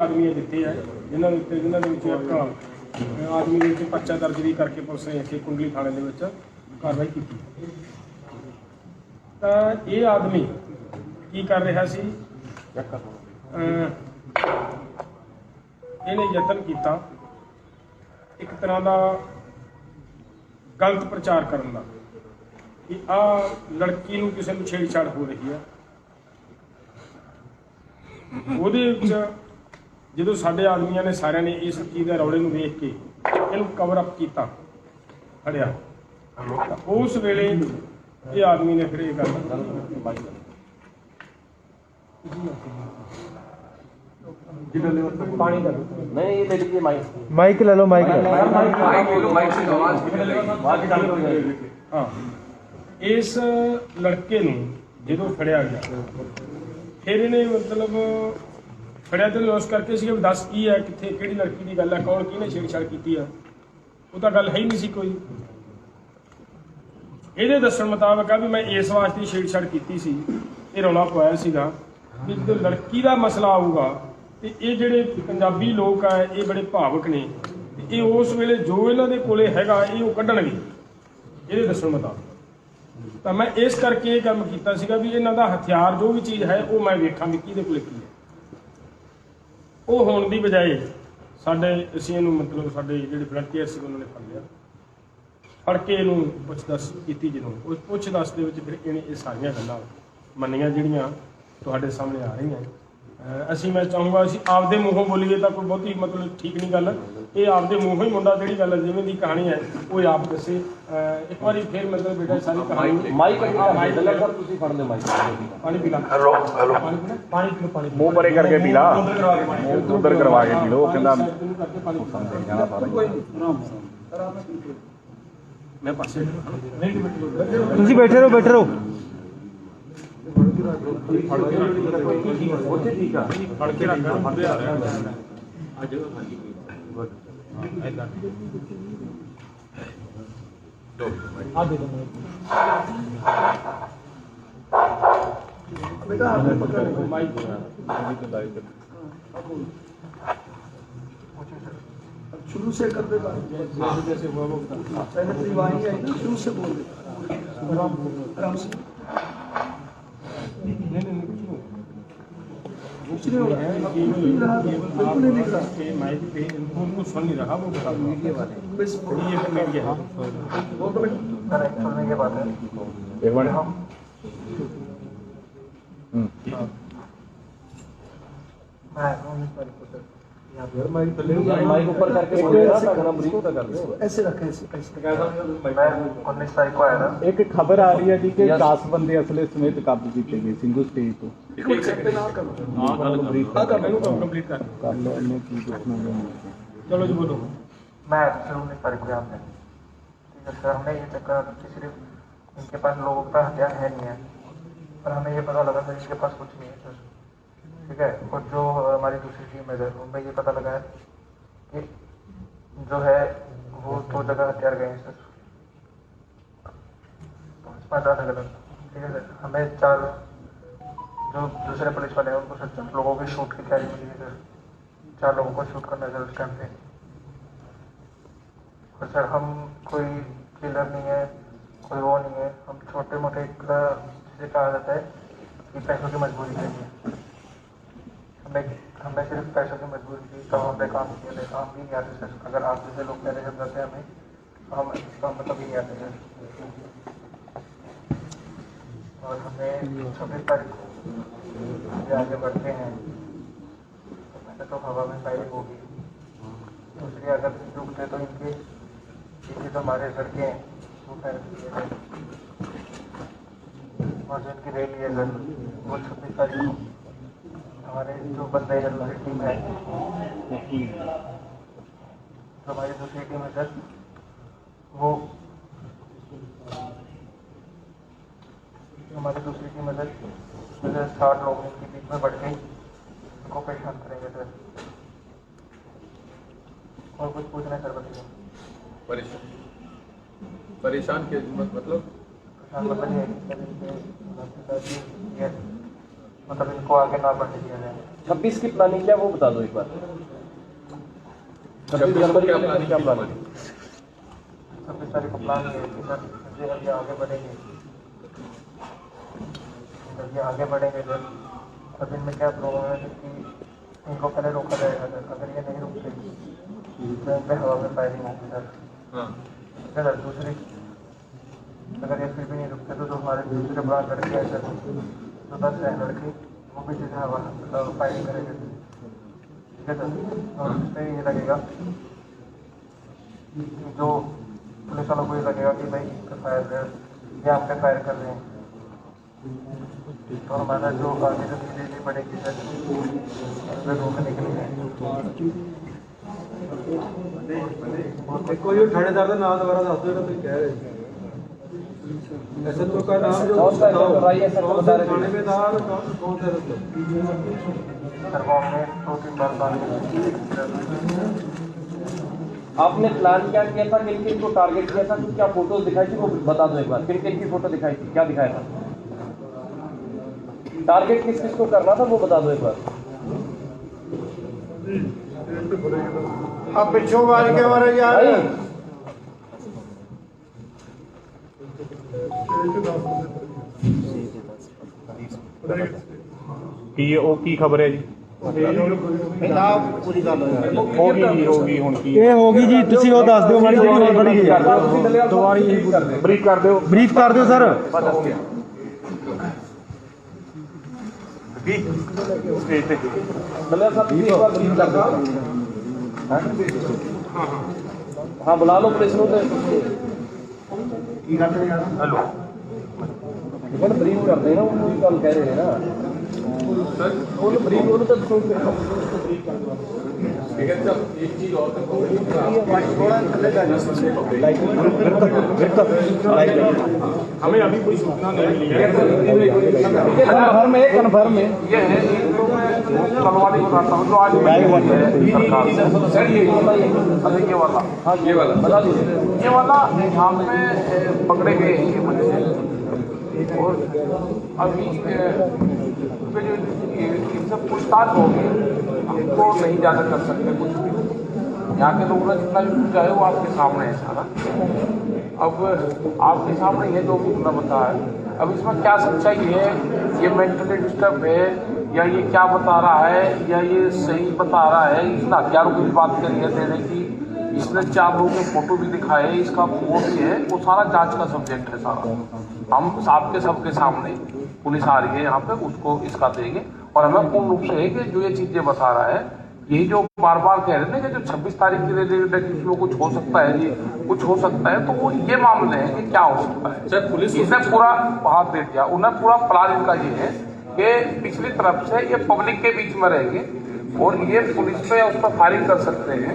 आदमी जिथे है जिन्होंने एक आदमी के पर्चा दर्ज भी करके पुलिस ने इतने कुंडली थाने के कार्रवाई की। तो ये आदमी की कर रहा सी, इन्हें यतन किया एक तरह का गलत प्रचार करने का कि आ लड़की नूं किसी नूं छेड़छाड़ हो रही है। वो जो साडे आदमियों ने सारे ने इस चीज़ के रौले वेख के इनू कवर अप किया फड़िया, उस वेले ये आदमी ने फिर गल माइक ले लो, माइक हाँ, इस लड़के नूं जो फड़िया गया फिर इन्हें मतलब फड़िया तो उस करके भी दस की है कितने कि लड़की की गल है, कौन किने छेड़छाड़ की है, वो तो गल है ही नहीं सी कोई। ये दसन मुताबिक है भी मैं इस वास्ते छेड़छाड़ की सी, ये रौला पाया सीगा भी जो लड़की का मसला आऊगा तो ये जोड़े पंजाबी लोग है ये बड़े भावुक ने, ये उस वेले जो इन्होंने कोले हैगा ये वो कढ़णगे ये दसन मुताबिक। तो मैं इस करके ये काम किया सीगा भी इन्हों का हथियार जो भी चीज़ है वो मैं वेखा भी किहदे कोले की है। वो होने की बजाय साढ़े असीं मतलब साढ़े जो वलंटियर से उन्होंने फड़ लिया, फड़ के इनू पुछ दस की जो उस पुछ दस के फिर इन्हें ये सारिया गल्लां मनियां जिहड़ियां तुहाडे सामने आ रही हैं। असीं मैं चाहूँगा असीं आपदे मूँहों बोलीए तो कोई बहुती मतलब ठीक नहीं गल, ये आपदे मूँहों ही मुंडा जिहड़ी गल जिवें दी कहानी है वो आप दसे। एक बार फिर मतलब बेटा सारी कहानी पानी पी ला, पानी पी लो, पानी मुंह परे करके पी ला, उधर करवा के पी लो, कहंदा मैं पासे तुसी बैठे रहो, बैठे रहो। शुरू से कर देगा, जैसे हुआ वो बता। पहले तो वही है ना, शुरू से बोल दे आराम से, कुछ नहीं होगा, बिल्कुल नहीं दिख रहा, माइक पे उनको सुन नहीं रहा वो बता मीडिया वाले बस ये तो मीडिया है वो तो सुनने की बात है। एक मिनट माइक ऊपर करके ऐसे रखें, ऐसे 19 तारीख को आया था। एक खबर आ रही है जी कि 10 बंदे असले समेत काबू किए गए सिंगल स्टेज तो कंप्लीट कर चलो जी बोलो। मैं आया था 19 तारीख को यहाँ पे, ठीक है सर। हमने ये चेक करा कि सिर्फ इनके पास लोगों का हथियार है नहीं है, पर हमें ये पता लगा सर इनके पास कुछ नहीं है सर, ठीक है। और जो हमारी दूसरी टीम है सर उनमें ये पता लगा है कि जो है वो 2 जगह हथियार गए हैं सर, 5 अलग अलग, ठीक है सर। हमें 4 जो दूसरे पुलिस वाले हैं उनको सर 4 लोगों की शूट की तैयारी मिली है सर, 4 लोगों को शूट करना है सर उस टाइम पे। और सर हम कोई किलर नहीं है, कोई वो नहीं है, हम छोटे मोटे जिसे कहा जाता है कि पैसों की मजबूरी के लिए हमें सिर्फ पैसों की मजबूरी थी तो हमने काम किया था। काम भी नहीं आते सर, अगर आप जैसे लोग पहले जब जाते हैं हमें तो हम इसका मतलब ही नहीं आते सर। और हमें 26 तारीख को आगे बढ़ते हैं तो पहले तो हवा में फायरिंग होगी, दूसरी अगर रुकते तो इनके पीछे जो हमारे लड़के हैं वो फायरिंग किए थे, और जो इनकी रैली है सर वो 26 तारीख को हमारे जो बंदे हैं दूसरी टीम है, जो हमारी दूसरी टीम है सर वो हमारी दूसरी टीम है सर 60 लोग इनके बीच में बढ़ के इनको परेशान करेंगे सर। और कुछ पूछना है सर बताइए। परेशान के मतलब परेशान मतलब ये मतलब इनको आगे ना बढ़ने दिया जाए। 26 की प्लानिंग क्या है वो बता दो एक बार। 26 जनवरी क्या का प्लानिंग क्या की प्लानिंग? 26 तारीख को प्लान ये है कि सर ये अभी आगे बढ़ेंगे, जब ये आगे बढ़ेंगे सर तब इनमें क्या प्रॉब्लम है कि इनको पहले रोका जाएगा सर। अगर ये नहीं रुकते तो इन पर हवा में फायरिंग होगी सर। हाँ ठीक है सर। दूसरी, अगर ये फिर भी नहीं रुकते तो हमारे दूसरे बड़ा लड़के हैं सर, तो 10 है लड़के, वो भी सीधे हवा फायरिंग करेंगे। ठीक है सर। और उससे ये लगेगा जो पुलिस वालों को ये लगेगा कि भाई इस पे फायर कर, ये आप पे फायर कर रहे हैं, तो हमारा जो आगे जो चीजें बढ़ेगी सर उसमें रोकने के लिए। देखो ये थानेदार का नाम दोबारा दस दो तुम कह रहे SHO का नाम जो कौन सा SHO राई SHO बता रहे थे? थाने में था कौन सा सर वो हमने 2-3 बार बात की। आपने प्लान क्या किया था, किन किन को टारगेट किया था, कुछ क्या फोटोज दिखाई थी वो बता दो एक बार। किन किन की फोटो दिखाई थी, क्या दिखाया था, टारगेट किस किस को करना था वो बता दो एक बार। अब पिछो बाज के मारे यार भाई की खबर है जी पूरी गल होगी ਹੁਣ ਕੀ ਇਹ ਹੋ ਗਈ ਜੀ ਤੁਸੀਂ ਉਹ ਦੱਸ ਦਿਓ ਮਾੜੀ ਜਿਹੜੀ ਹੋਰ ਬੜੀ ਗਈ ਹੈ ਦੁਬਾਰੀ ਬਰੀਫ ਕਰ ਦਿਓ ਬਰੀਫ ਕਰ ਦਿਓ ਸਰ दलिया साहब एक बार ब्रीफ कर दो। हाँ बुला लो पुलिस को। हेलो ब्रीफ कर देना, वो पूरी गल कह रहे हैं ना। ब्रीफ तो ठीक है सर, एक चीज और हमें अभी कोई सूचना नहीं मिली है। कन्फर्म है ये है एक तो मैं तलवारी बताता हूँ जो आज सरकार सर ये वाला, हाँ ये वाला बता दीजिए। ये वाला यहाँ पे पकड़े गए हैं ये बच्चे, और अभी इनसे पूछताछ होगी, हमको नहीं ज़्यादा कर सकते कुछ भी। यहाँ के लोगों ने जितना भी पूछा है वो आपके सामने है सारा। अब आपके सामने ये जो भी उन्होंने बताया, अब इसमें क्या सच्चाई है, ये मेंटली डिस्टर्ब है या ये क्या बता रहा है या ये सही बता रहा है। इसने हथियारों की बात करी है देने की, इसने 4 लोगों के फोटो भी दिखाए, इसका वो भी है, वो सारा जांच का सब्जेक्ट है सारा। हम आपके सबके सामने पुलिस आ रही है यहाँ पे, उसको इसका देंगे। और हमें पूर्ण रूप से है कि जो ये चीजें बता रहा है, यही जो बार बार कह रहे थे कि जो 26 तारीख के लिए इसमें कुछ हो सकता है जी, कुछ हो सकता है, तो वो ये मामले हैं कि क्या हो सकता है। सर पुलिस इसने पूरा हाथ दे दिया, उन्हें पूरा प्लान इनका ये है कि पिछली तरफ से ये पब्लिक के बीच में रहेंगे और ये पुलिस पे उस पर फायरिंग कर सकते हैं।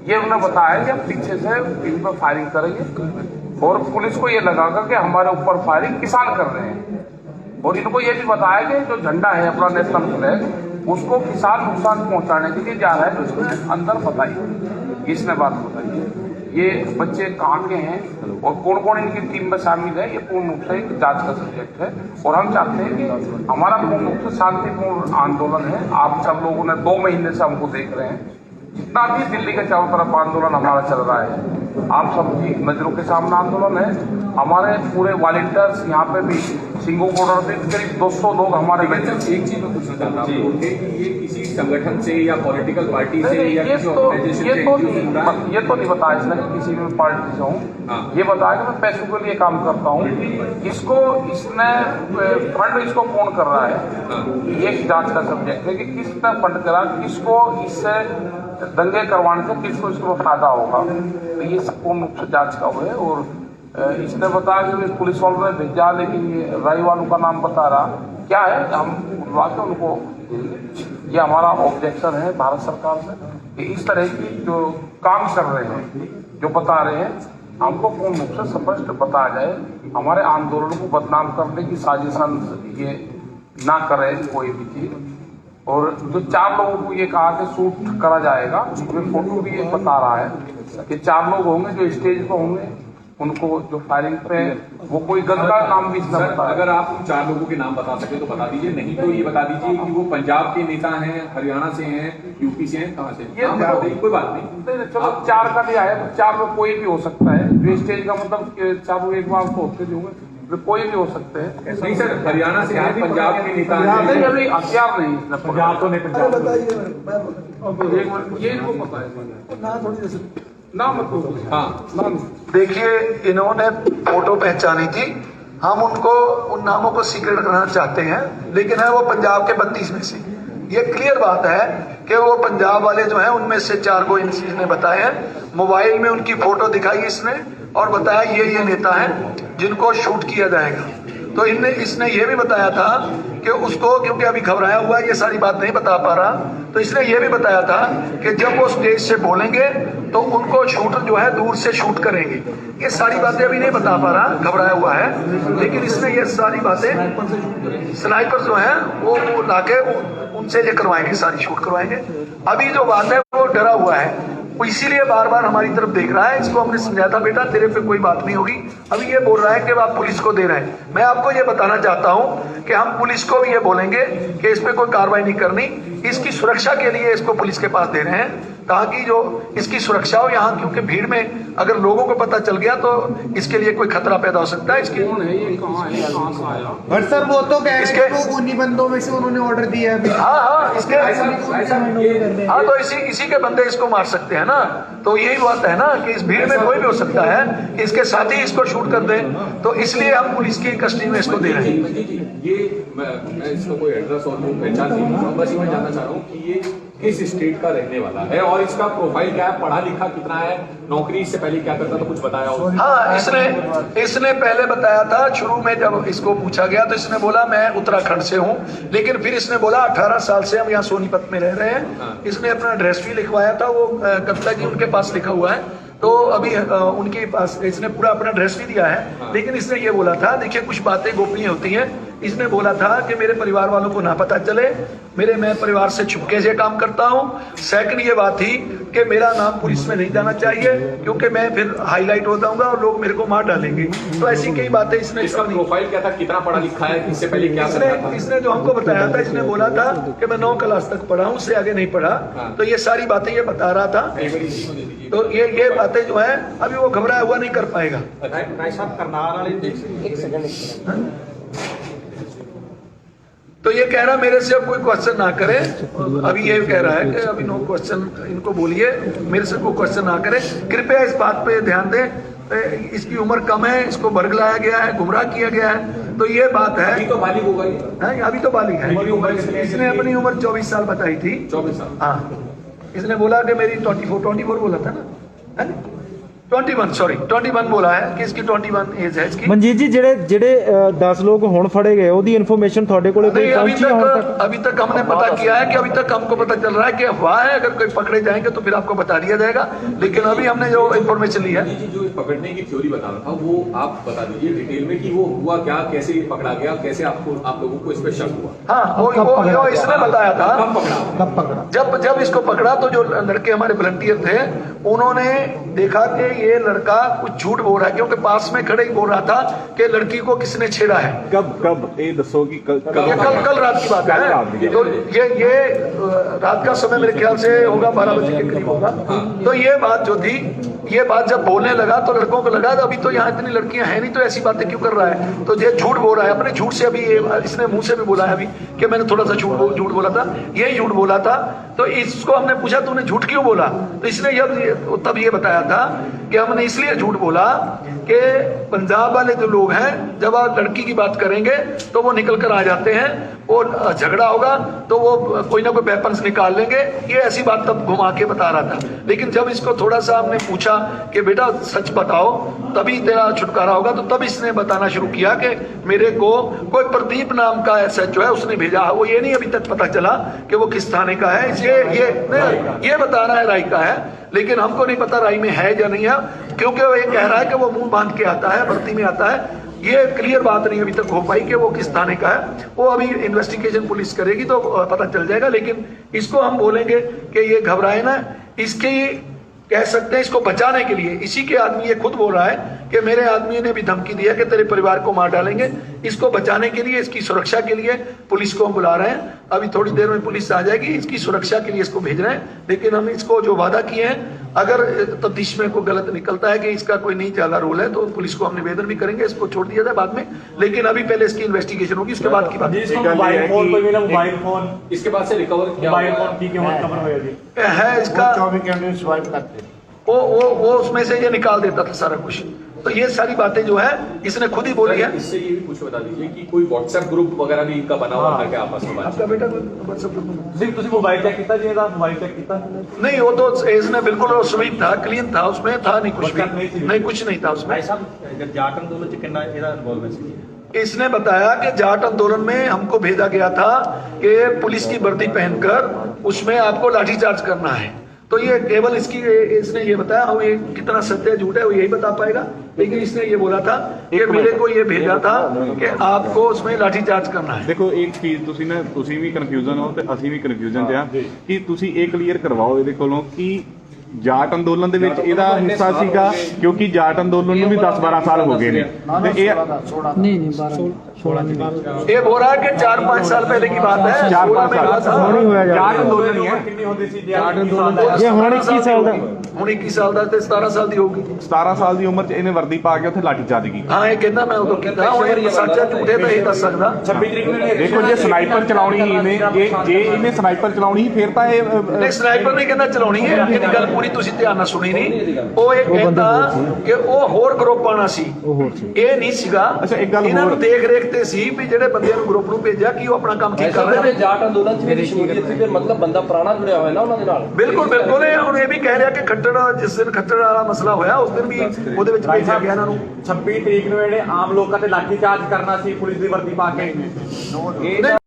ये उन्हें बताया कि हम पीछे से इन पर फायरिंग करेंगे और पुलिस को ये लगागा कि हमारे ऊपर फायरिंग किसान कर रहे हैं। और इनको ये भी बताया कि जो झंडा है अपना नेशनल फ्लैग, उसको किसान नुकसान पहुंचाने के लिए जा रहा है, तो इसमें अंदर बताइए, इसने बात बताइए ये बच्चे कहाँ के हैं और कौन कौन इनकी टीम में शामिल है। ये पूर्ण रूप से एक जांच का सब्जेक्ट है और हम चाहते हैं कि हमारा पूर्ण रूप से शांतिपूर्ण आंदोलन है। आप सब लोगों ने 2 महीने से हमको देख रहे हैं, जितना भी दिल्ली के चारों तरफ आंदोलन हमारा चल रहा है, आप सबकी नजरों के सामने आंदोलन है। हमारे पूरे वॉलंटियर्स यहाँ पे भी सिंगू बॉर्डर पे करीब 200 लोग हमारे एक चीज मैं पूछना चाहता हूँ कि ये किसी संगठन से या पॉलिटिकल पार्टी से या किसी ऑर्गेनाइजेशन से ये तो नहीं बताया इसने कि किसी भी पार्टी से हूँ। ये बताया कि मैं पैसों के लिए काम करता हूँ। इसको इसने फंड इसको कौन कर रहा है, ये जांच का सब्जेक्ट है कि किसने फंड करा, किसको इससे दंगे करवाने से किसको इसको फायदा होगा। तो ये पूर्ण रूप से जांच का हुआ है। और इसने बताया कि पुलिस वालों ने भेजा, लेकिन ये राई वालों का नाम बता रहा क्या है, हम बुलवा के उनको, ये हमारा ऑब्जेक्शन है भारत सरकार से कि इस तरह की जो काम कर रहे हैं, जो बता रहे हैं, हमको पूर्ण रूप से स्पष्ट बताया जाए। हमारे आंदोलन को बदनाम करने की साजिशन ये ना करे कोई भी चीज। और जो 4 लोगों को ये कहा कि शूट करा जाएगा, वे फोटो भी ये बता रहा है कि 4 लोग होंगे जो स्टेज पर होंगे, उनको जो फायरिंग पे वो कोई गलत का काम भी इसने सर, बताया। अगर आप उन 4 लोगों के नाम बता सके तो बता दीजिए, नहीं तो ये बता दीजिए कि वो पंजाब के नेता हैं, हरियाणा से हैं, यूपी से हैं, कहाँ से? ये नाम बता दीजिए, कोई बात नहीं। चलो 4 का दिया है तो 4 में कोई भी हो सकता है। वेस्टेज का मतलब चारों एक बार तो होते होंगे, कोई भी हो सकते हैं। नहीं सर, हरियाणा से हैं, पंजाब के नेता हैं। नहीं अभी हथियार नहीं इसने पंजाब तो नहीं अरे बताइए मैं बोलता ये इनको पता है हूं। ना थोड़ी जैसे नाम मतलब हाँ, देखिए, इन्होंने फोटो पहचानी थी, हम उनको उन नामों को सीक्रेट रखना चाहते हैं, लेकिन है वो पंजाब के 32 में से। ये क्लियर बात है कि वो पंजाब वाले जो हैं उनमें से 4 को इसने बताए हैं। मोबाइल में उनकी फोटो दिखाई इसने और बताया ये नेता हैं जिनको शूट किया जाएगा। तो इसने ये भी बताया था कि उसको, क्योंकि अभी घबराया हुआ है, ये सारी बात नहीं बता पा रहा, तो इसने ये भी बताया था कि जब वो स्टेज से बोलेंगे तो उनको शूट जो है दूर से शूट करेंगे। ये सारी बातें अभी नहीं बता पा रहा, घबराया हुआ है, लेकिन इसने ये सारी बातें स्नाइपर जो है वो लाके उनसे ये करवाएंगे, सारी शूट करवाएंगे। अभी जो बात है वो डरा हुआ है, वो इसीलिए बार बार हमारी तरफ देख रहा है। इसको हमने समझाया था, बेटा तेरे पे कोई बात नहीं होगी। अभी ये बोल रहा है कि आप पुलिस को दे रहे हैं। मैं आपको ये बताना चाहता हूं कि हम पुलिस को भी ये बोलेंगे कि इस पे कोई कार्रवाई नहीं करनी, इसकी सुरक्षा के लिए इसको पुलिस के पास दे रहे हैं, ताकि जो इसकी सुरक्षा हो यहाँ, क्योंकि भीड़ में अगर लोगों को पता चल गया तो इसके लिए कोई खतरा पैदा हो सकता है। इसके कौन है ये, कहाँ है, कहाँ से आया? बट सर वो तो कह रहे इसके- हैं कि उन्हीं बंदों में से उन्होंने ऑर्डर दिया है अभी। हाँ इसके ये हाँ, तो इसी के बंदे इसको मार सकते हैं ना। तो यही बात है ना कि इस भीड़ में कोई भी हो सकता है, इसके साथ ही इसको शूट कर दे, तो इसलिए हम पुलिस की कस्टडी में इसको दे रहे हैं। ये मैं इसका कोई एड्रेस और वो पहचान नहीं कर रहा हूं, बस ये मैं जानना चाह रहा हूँ कि ये किस स्टेट का रहने वाला है और इसका प्रोफाइल क्या है, पढ़ा लिखा कितना है, नौकरी इससे पहले क्या करता था, कुछ बताया हो? हाँ, इसने पहले बताया था, शुरू में जब इसको पूछा गया तो इसने बोला मैं उत्तराखंड से हूँ, लेकिन फिर इसने बोला 18 साल से हम यहाँ सोनीपत में रह रहे हैं। इसने अपना एड्रेस भी लिखवाया था, वो कविता जी उनके पास लिखा हुआ है, तो अभी उनके पास इसने पूरा अपना एड्रेस भी दिया है। लेकिन इसने ये बोला था, देखिए कुछ बातें गोपनीय होती हैं, इसने बोला था कि मेरे परिवार वालों को ना पता चले, मैं परिवार से छुपके से काम करता हूँ। सेकंड ये बात थी कि मेरा नाम पुलिस में नहीं जाना चाहिए, क्योंकि मैं फिर हाईलाइट हो जाऊंगा और लोग मेरे को मार डालेंगे। तो ऐसी कई बातें इसने इसका प्रोफाइल क्या था, कितना पढ़ा लिखा है, इससे पहले क्या करता था? इसने जो हमको बताया था, इसने बोला था कि मैं 9 क्लास तक पढ़ा हूँ, उससे आगे नहीं पढ़ा। तो ये सारी बातें ये बता रहा था। तो ये बातें जो है अभी वो घबराया हुआ नहीं कर पाएगा। एक सेकंड तो ये कह रहा मेरे से अब कोई क्वेश्चन ना करे, अभी ये कह रहा है कि अभी नो क्वेश्चन, इनको बोलिए मेरे से कोई क्वेश्चन ना करे, कृपया इस बात पे ध्यान दें। इसकी उम्र कम है, इसको बरगलाया गया है, गुमराह किया गया है, तो ये बात है। अभी तो बालिग होगा ये, अभी तो बालिग है। इसने अपनी उम्र 24 साल बताई थी। 24 साल। हाँ, इसने बोला कि मेरी 24 बोला था ना, है ना? 21 बोला है कि इसकी 21 एज है इसकी। ਮਨਜੀਤ ਜੀ ਜਿਹੜੇ 10 ਲੋਕ ਹੁਣ ਫੜੇ ਗਏ ਉਹਦੀ ਇਨਫੋਰमेशन ਤੁਹਾਡੇ ਕੋਲੇ ਕੋਈ नहीं, ਪਹੁੰਚੀ है ਹੁਣ तक? अभी तक हमने पता किया है कि अभी तक हमको पता चल रहा है कि अफवाह है, अगर कोई पकड़े जाएंगे तो फिर आपको बता दिया जाएगा, लेकिन अभी हमने जो इन्फॉर्मेशन ली है। जी, जो पकड़ने की थ्योरी बता रहा था वो आप बता दीजिए डिटेल में कि वो हुआ क्या, कैसे पकड़ा गया, कैसे आप लोगों को इस पर शक हुआ? हाँ, वो इसने बताया था। कब पकड़ा? जब इसको पकड़ा तो जो लड़के हमारे वॉलंटियर थे उन्होंने देखा कि ये लड़का कुछ झूठ बोल रहा है, क्योंकि पास में खड़े ही बोल रहा था कि लड़की को किसने छेड़ा है। कब ये दसो कि कल रात की बात है। तो ये रात का समय मेरे ख्याल से होगा 12 बजे के करीब होगा। तो ये बात जो थी, ये बात जब बोलने लगा तो लड़कों को लगा अभी तो यहाँ इतनी लड़कियां हैं नहीं, तो ऐसी बातें क्यों कर रहा है। तो ये झूठ बोल रहा है, अपने झूठ से अभी इसने मुंह से भी बोला है अभी कि मैंने थोड़ा सा झूठ बोला था, यही झूठ बोला था। तो इसको हमने पूछा तूने झूठ क्यों बोला, तो इसने तब ये बताया था कि हमने इसलिए झूठ बोला कि पंजाब वाले जो लोग हैं जब आप लड़की की बात करेंगे तो वो निकल कर आ जाते हैं, और झगड़ा होगा तो वो कोई ना कोई वेपन्स निकाल लेंगे। ये ऐसी बात तब घुमा के बता रहा था। लेकिन जब इसको थोड़ा सा हमने पूछा कि बेटा सच बताओ तभी तेरा छुटकारा होगा, तो तब इसने बताना शुरू किया कि मेरे को कोई प्रदीप नाम का एसएचओ है उसने भेजा। वो ये नहीं अभी तक पता चला कि वो किस थाने का है, ये बता रहा है राय का है, लेकिन हमको नहीं पता राय में है या नहीं है, क्योंकि वो ये कह रहा है कि वो मुंह बांध के आता है, भर्ती में आता है। ये क्लियर बात नहीं अभी तक हो पाई कि वो किस थाने का है। वो अभी इन्वेस्टिगेशन पुलिस करेगी तो पता चल जाएगा। लेकिन इसको हम बोलेंगे कि ये घबराए ना, इसकी कह सकते हैं इसको बचाने के लिए। इसी के आदमी ये खुद बोल रहा है कि मेरे आदमी ने भी धमकी दिया कि तेरे परिवार को मार डालेंगे। इसको बचाने के लिए, इसकी सुरक्षा के लिए पुलिस को हम बुला रहे हैं। अभी थोड़ी देर में पुलिस आ जाएगी, इसकी सुरक्षा के लिए इसको भेज रहे हैं। लेकिन हम इसको जो वादा किए हैं, अगर तफ्तीश में कोई गलत निकलता है कि इसका कोई नहीं ज्यादा रोल है, तो पुलिस को हम निवेदन भी करेंगे, इसको छोड़ दिया जाए बाद में। लेकिन अभी पहले इसकी इन्वेस्टिगेशन होगी, उसके बाद की बात मोबाइल फोन कोई मिला, मोबाइल फोन इसके बाद से रिकवर किया मोबाइल फोन की कीमत कवर होया जी है इसका। 24 घंटे स्वाइप करते वो उसमें से ये निकाल देता था सारा कुछ। तो ये सारी बातें जो है इसने खुद ही बोली है। इससे ये भी कुछ बता दीजिए कि कोई व्हाट्सएप ग्रुप वगैरह भी इनका बना हुआ था क्या आपस में? आपका बेटा WhatsApp ग्रुप जी ਤੁਸੀਂ मोबाइल चेक ਕੀਤਾ ਜੀ ਇਹਦਾ मोबाइल चेक ਕੀਤਾ नहीं, वो तो इसने बिल्कुल स्वीप था, क्लीन था, उसमें था नहीं कुछ भी, नहीं कुछ नहीं था उसमें। ਸਾਹਿਬ ਜਾਟ ਅੰਦੋਲਨ ਚ ਕਿੰਨਾ ਇਹਦਾ ਇਨਵੋਲਵਮੈਂਟ ਸੀ इसने बताया कि जाट आंदोलन में हमको भेजा गया था कि पुलिस की वर्दी पहनकर उसमें आपको लाठीचार्ज करना है। तो ये केवल इसने ये बताया, हम ये कितना सत्य झूठ है वो यही बता पाएगा। लेकिन इसने ये बोला था कि मेरे को ये भेजा था कि आपको उसमें लाठीचार्ज करना है। ਦੇਖੋ ਇੱਕ ਚੀਜ਼ ਤੁਸੀਂ ਵੀ ਕਨਫਿਊਜ਼ਨ ਹੋ ਤੇ ਅਸੀਂ ਵੀ ਕਨਫਿਊਜ਼ਨ ਤੇ ਆ ਕਿ ਤੁਸੀਂ ਇਹ ਕਲੀਅਰ ਕਰਵਾਓ ਇਹਦੇ ਕੋਲੋਂ ਕਿ ਜਾਟ ਅੰਦੋਲਨ ਦੇ ਵਿੱਚ ਇਹਦਾ ਹਿੱਸਾ ਸੀਗਾ, ਕਿਉਂਕਿ ਜਾਟ ਅੰਦੋਲਨ ਨੂੰ ਵੀ 10-12 ਸਾਲ ਹੋ ਗਏ ਨੇ ਤੇ ਇਹ ये बोल रहा है कि 4-5 साल पहले की बात है। 4-5 साल ਹੁਣ ਹੀ ਹੋਇਆ ਜਾ ਜਾਟ ਅੰਦੋਲਨ ਹੀ ਹੈ। ਕਿੰਨੀ ਹੁੰਦੀ ਸੀ ਇਹ ਹੁਣ 21 ਸਾਲ ਦਾ ਹੁਣ 21 ਸਾਲ ਦਾ ਤੇ 17 ਸਾਲ ਦੀ ਹੋਊਗੀ। 17 ਸਾਲ ਦੀ ਉਮਰ 'ਚ ਇਹਨੇ ਵਰਦੀ ਪਾ ਕੇ ਉੱਥੇ ਲਾਠੀਚਾਰਜ ਕੀਤੀ। ਹਾਂ ਇਹ ਕਹਿੰਦਾ ਮੈਂ ਉਦੋਂ ਕੀਤਾ। ਹੁਣ ਇਹ ਸੱਚਾ ਝੂਠੇ ਤਾਂ ਇਹ ਦੱਸ ਸਕਦਾ। 26 ਤਰੀਕ ਨੂੰ ਦੇਖੋ ਜੇ ਸਨਾਈਪਰ ਚਲਾਉਣੀ ਹੀ ਇਹਨੇ, ਜੇ ਇਹਨੇ ਸਨਾਈਪਰ ਚਲਾਉਣੀ ਫਿਰ ਤਾਂ ਇਹ ਨਹੀਂ ਸਨਾਈਪਰ ਨਹੀਂ ਕਹਿੰਦਾ ਚਲਾਉਣੀ ਹੈ। ਇਹਦੀ ਗੱਲ ਪੂਰੀ ਤੁਸੀਂ ਧਿਆਨ ਨਾਲ ਸੁਣੀ ਨਹੀਂ। ਉਹ ਇਹ ਕਹਿੰਦਾ ਕਿ ਉਹ ਹੋਰ ਗਰੁੱਪ ਆਣਾ ਸੀ, ਇਹ ਨਹੀਂ ਸੀਗਾ। ਅੱਛਾ, ਇੱਕ ਗੱਲ ਇਹਨਾਂ ਨੂੰ ਹੋਰ। ਦੇਖ ਰੇਖ ਤੇ ਸੀ ਵੀ ਜਿਹੜੇ ਬੰਦਿਆਂ ਨੂੰ ਗਰੁੱਪ ਨੂੰ ਭੇਜਿਆ ਕਿ ਉਹ ਆਪਣਾ ਕੰਮ ਠੀਕ ਕਰ ਰਹੇ ਨੇ। ਜਾਟ ਅੰਦੋਲਨ ਚ ਮੇਰੀ ਸ਼ਮੂਲੀਅਤ ਸੀ, ਫਿਰ ਮਤਲਬ ਬੰਦਾ ਪੁਰਾਣਾ ਜੁੜਿਆ ਹੋਇਆ ਨਾ ਉਹਨਾਂ ਦੇ ਨਾਲ। ਬਿਲਕੁਲ ਬਿਲਕੁਲ। ਇਹ ਹੁਣ ਇਹ ਵੀ ਕਹਿ ਰਿਹਾ ਕਿ ਖੱਟੜ ਜਿਸ ਦਿਨ ਖੱਟੜ ਵਾਲਾ ਮਸਲਾ ਹੋਇਆ ਉਸ ਦਿਨ ਵੀ ਉਹਦੇ ਵਿੱਚ ਭੇਜਿਆ ਗਿਆ ਇਹਨਾਂ ਨੂੰ। 26 ਤਰੀਕ ਨੂੰ ਜਿਹੜੇ ਆਮ ਲੋਕਾਂ ਤੇ ਲਾਠੀਚਾਰਜ ਕਰਨਾ ਸੀ ਪੁਲਿਸ ਦੀ ਵਰਦੀ ਪਾ ਕੇ ਨਹੀਂ